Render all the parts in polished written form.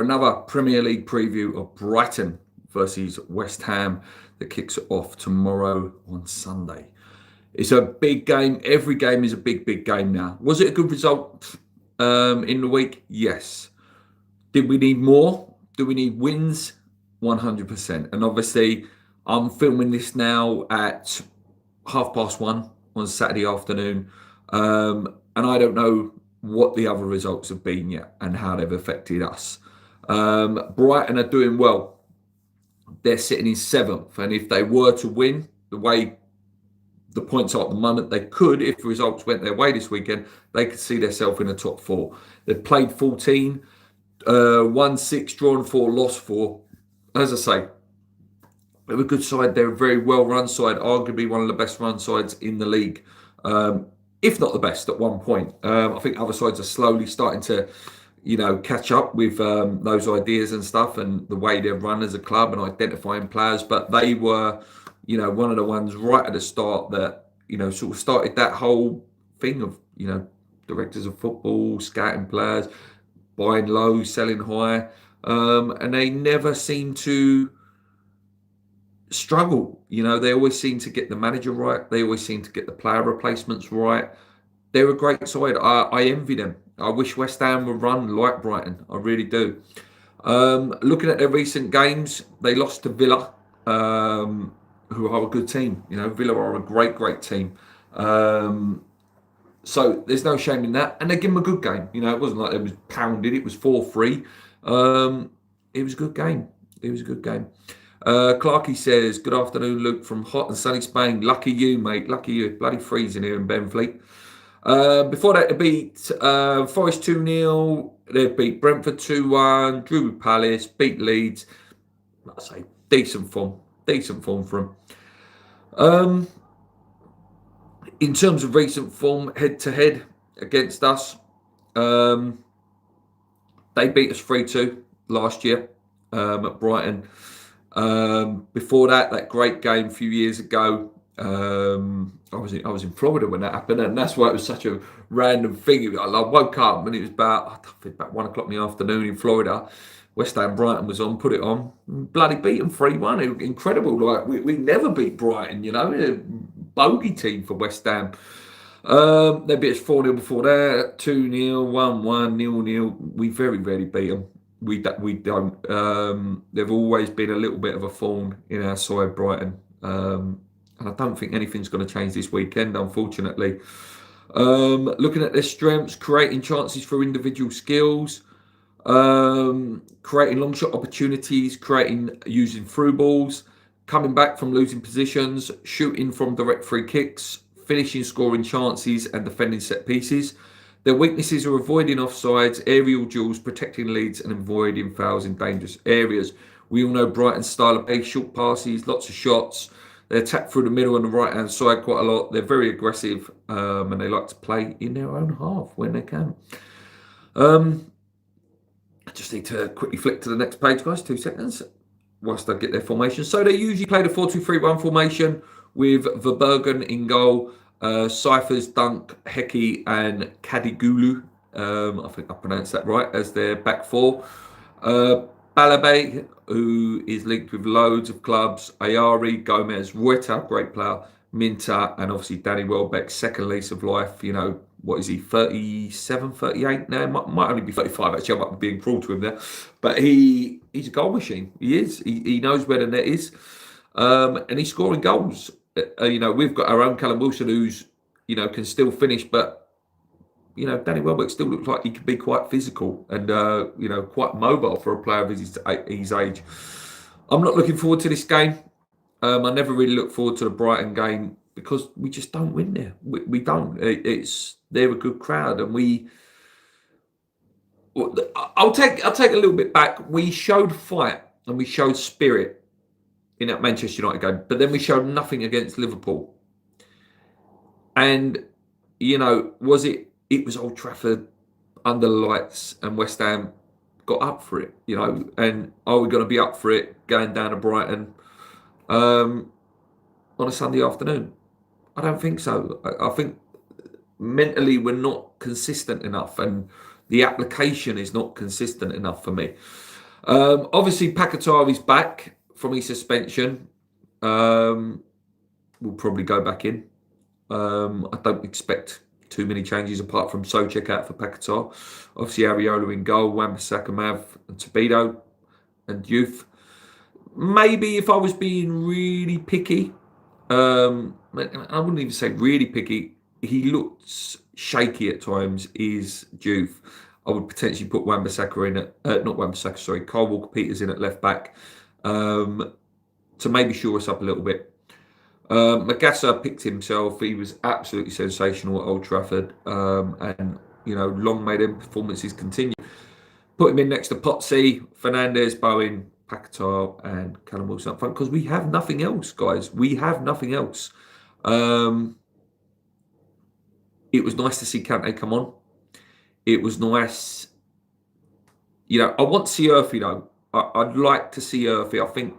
another Premier League preview of Brighton versus West Ham that kicks off tomorrow on Sunday. It's a big game. Every game is a big, big game now. Was it a good result in the week? Yes. Did we need more? Do we need wins? 100%. And obviously, I'm filming this now at 1:30 on Saturday afternoon. And I don't know what the other results have been yet and how they've affected us. Brighton are doing well. They're sitting in 7th. And if they were to win, the way the points are at the moment, they could, if the results went their way this weekend, they could see themselves in the top 4. They've played 14, won 6, drawn 4, lost 4. As I say, they're a good side. They're a very well-run side, arguably one of the best run sides in the league, if not the best at one point. I think other sides are slowly starting to, catch up with those ideas and stuff and the way they're run as a club and identifying players. But they were, one of the ones right at the start that, sort of started that whole thing of, directors of football, scouting players, buying low, selling high. And they never seem to struggle. They always seem to get the manager right. They always seem to get the player replacements right. They're a great side. I envy them. I wish West Ham would run like Brighton. I really do. Looking at their recent games, they lost to Villa, who are a good team. Villa are a great, great team. So there's no shame in that. And they give them a good game. It wasn't like it was pounded. It was 4-3. It was a good game. Clarkey says, good afternoon, Luke, from hot and sunny Spain. Lucky you, mate. Lucky you. Bloody freezing here in Benfleet. Before that, they beat Forest 2-0. They beat Brentford 2-1. Drew Palace. Beat Leeds. I'd say decent form for them. In terms of recent form, head-to-head against us, they beat us 3-2 last year at Brighton. Before that great game a few years ago, I was in Florida when that happened, and that's why it was such a random thing. I woke up and it was about 1 o'clock in the afternoon in Florida. West Ham Brighton was on, put it on, bloody beat them 3-1. Incredible. Like we never beat Brighton, a bogey team for West Ham. They beat us 4-0 before that, 2-0, 1-1, 0-0. We very rarely beat them. We don't. They've always been a little bit of a thorn in our side, Brighton. And I don't think anything's going to change this weekend, unfortunately. Looking at their strengths, creating chances for individual skills, creating long shot opportunities, using through balls, coming back from losing positions, shooting from direct free kicks, finishing scoring chances and defending set pieces. Their weaknesses are avoiding offsides, aerial duels, protecting leads and avoiding fouls in dangerous areas. We all know Brighton's style of play, short passes, lots of shots. They attack through the middle and the right-hand side quite a lot. They're very aggressive and they like to play in their own half when they can. I just need to quickly flick to the next page, guys. 2 seconds whilst I get their formation. So they usually play the 4-2-3-1 formation with Verbergen in goal, Cyphers, Dunk, Heki and Kadigulu. I think I pronounced that right, as their back 4. Balabay, who is linked with loads of clubs, Ayari, Gomez, Rueta, great player, Minta, and obviously Danny Welbeck, second lease of life. What is he, 37, 38 now? Might only be 35, actually. I might be being cruel to him there. But he's a goal machine. He is. He knows where the net is. And he's scoring goals. We've got our own Callum Wilson who's, can still finish, but Danny Welbeck still looks like he could be quite physical and, quite mobile for a player of his age. I'm not looking forward to this game. I never really look forward to the Brighton game because we just don't win there. We don't. They're a good crowd, and I'll take a little bit back. We showed fight and we showed spirit in that Manchester United game, but then we showed nothing against Liverpool. And was it? It was Old Trafford under the lights and West Ham got up for it, and are we going to be up for it going down to Brighton on a Sunday afternoon? I don't think so. I think mentally we're not consistent enough and the application is not consistent enough for me. Obviously, Pakatari's back from his suspension. Will probably go back in. I don't expect too many changes apart from Socek out for Pakatar. Obviously, Ariola in goal, Wan-Bissaka, Mav, and Tobido, and Youth. Maybe if I was being really picky, I wouldn't even say really picky. He looks shaky at times. Is Youth? I would potentially put Wan-Bissaka in at not Wan-Bissaka, sorry, Kyle Walker-Peters in at left back to maybe shore us up a little bit. Magassa picked himself. He was absolutely sensational at Old Trafford, and long may them performances continue. Put him in next to Potsy, Fernandez, Bowen, Paquetá, and Callum Wilson up front because we have nothing else, guys. We have nothing else. It was nice to see Kante come on. It was nice. I want to see Urfi though. I'd like to see Urfi. I think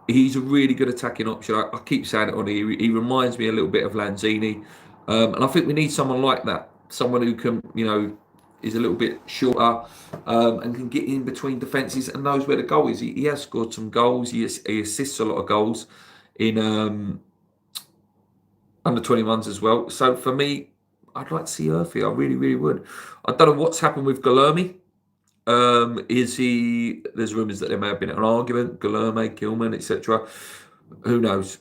he's a really good attacking option. I keep saying it on here. He reminds me a little bit of Lanzini. And I think we need someone like that. Someone who can, is a little bit shorter and can get in between defences and knows where the goal is. He has scored some goals. He assists a lot of goals in under 21s as well. So for me, I'd like to see Urfi. I really, really would. I don't know what's happened with Guilherme. There's rumours that there may have been an argument, Guilherme, Gilman, etc. Who knows?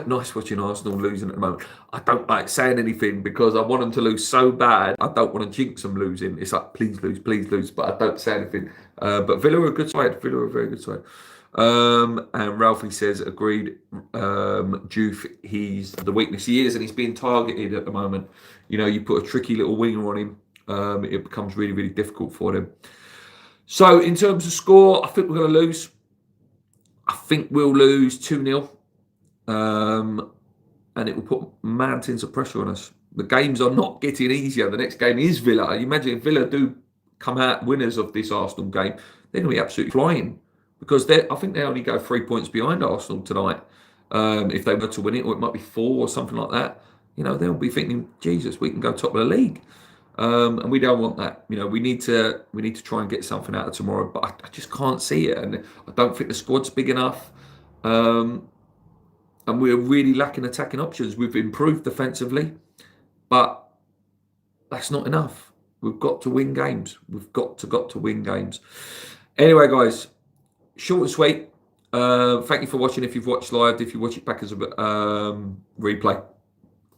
Nice watching Arsenal losing at the moment. I don't like saying anything because I want them to lose so bad. I don't want to jinx them losing. It's like, please lose, but I don't say anything. But Villa are a good side. Villa are a very good side. And Ralphie says, agreed, Juve, he's the weakness he is, and he's being targeted at the moment. You put a tricky little winger on him, it becomes really, really difficult for them. So in terms of score, I think we're going to lose. I think we'll lose 2-0. And it will put mountains of pressure on us. The games are not getting easier. The next game is Villa. You imagine if Villa do come out winners of this Arsenal game, they're going to be absolutely flying. Because I think they only go 3 points behind Arsenal tonight. If they were to win it, or it might be 4 or something like that. They'll be thinking, Jesus, we can go top of the league. And we don't want that. We need to try and get something out of tomorrow. But I just can't see it. And I don't think the squad's big enough. And we're really lacking attacking options. We've improved defensively, but that's not enough. We've got to win games. We've got to win games. Anyway, guys, short and sweet. Thank you for watching. If you've watched live, if you watch it back as a replay,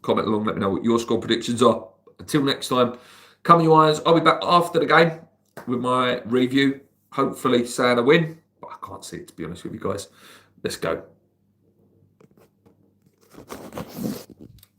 comment along. Let me know what your score predictions are. Until next time, come you irons. I'll be back after the game with my review. Hopefully, saying a win, but I can't see it, to be honest with you guys. Let's go.